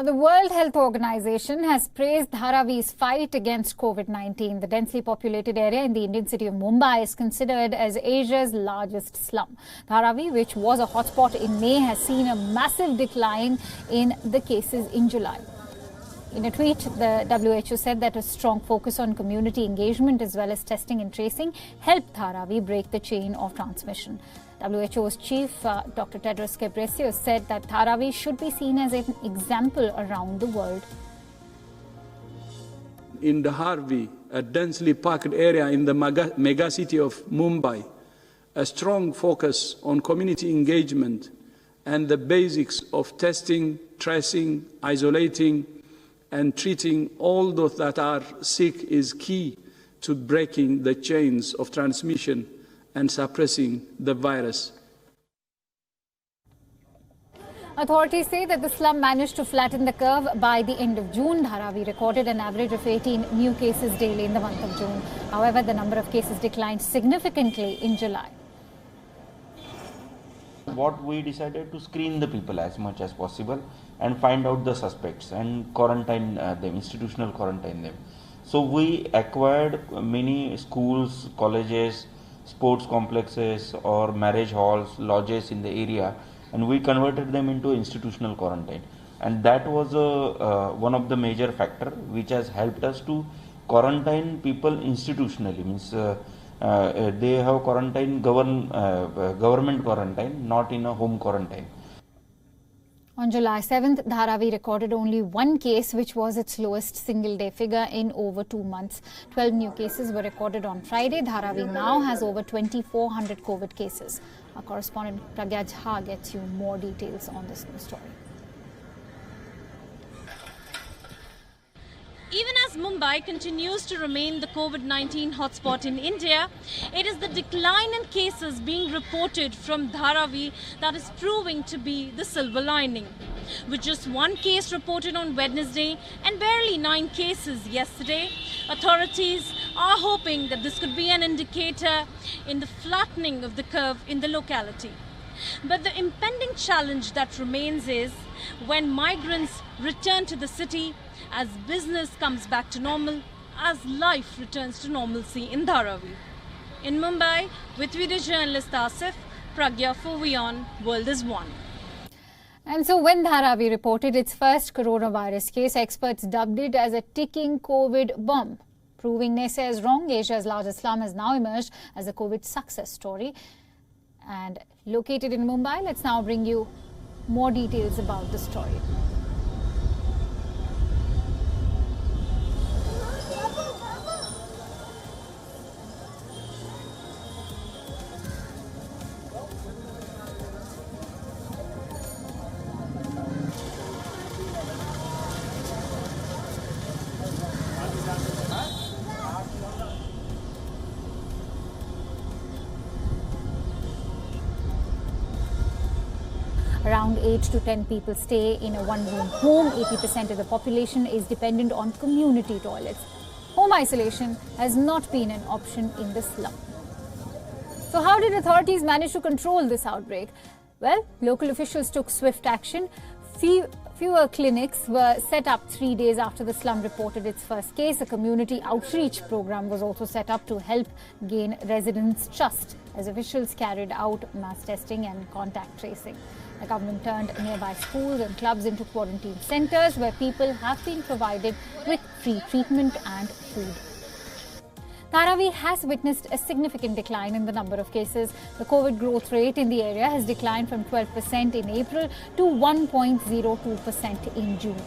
The World Health Organization has praised Dharavi's fight against COVID-19. The densely populated area in the Indian city of Mumbai is considered as Asia's largest slum. Dharavi, which was a hotspot in May, has seen a massive decline in the cases in July. In a tweet, the WHO said that a strong focus on community engagement as well as testing and tracing helped Dharavi break the chain of transmission. WHO's chief, Dr. Tedros Ghebreyesus, said that Dharavi should be seen as an example around the world. In Dharavi, a densely packed area in the mega city of Mumbai, a strong focus on community engagement and the basics of testing, tracing, isolating, and treating all those that are sick is key to breaking the chains of transmission and suppressing the virus. Authorities say that the slum managed to flatten the curve by the end of June. Dharavi recorded an average of 18 new cases daily in the month of June. However, the number of cases declined significantly in July. What we decided to screen the people as much as possible and find out the suspects and quarantine them, institutional quarantine them. So we acquired many schools, colleges, sports complexes or marriage halls, lodges in the area, and we converted them into institutional quarantine. And that was one of the major factor which has helped us to quarantine people institutionally. Means they have quarantine, government quarantine, not in a home quarantine. On July 7th, Dharavi recorded only one case, which was its lowest single-day figure in over 2 months. 12 new cases were recorded on Friday. Dharavi now has over 2,400 COVID cases. Our correspondent Pragya Jha gets you more details on this news story. Even as Mumbai continues to remain the COVID-19 hotspot in India, it is the decline in cases being reported from Dharavi that is proving to be the silver lining. With just one case reported on Wednesday and barely 9 cases yesterday, authorities are hoping that this could be an indicator in the flattening of the curve in the locality. But the impending challenge that remains is when migrants return to the city, as business comes back to normal, as life returns to normalcy in Dharavi. In Mumbai, with video journalist Asif, Pragya for WION, World is One. And so when Dharavi reported its first coronavirus case, experts dubbed it as a ticking COVID bomb. Proving naysayers wrong, Asia's largest slum has now emerged as a COVID success story. And located in Mumbai, let's now bring you more details about the story. Around 8 to 10 people stay in a one-room home. 80% of the population is dependent on community toilets. Home isolation has not been an option in the slum. So how did authorities manage to control this outbreak? Well, local officials took swift action. Fewer clinics were set up 3 days after the slum reported its first case. A community outreach program was also set up to help gain residents' trust as officials carried out mass testing and contact tracing. The government turned nearby schools and clubs into quarantine centres where people have been provided with free treatment and food. Dharavi has witnessed a significant decline in the number of cases. The COVID growth rate in the area has declined from 12% in April to 1.02% in June.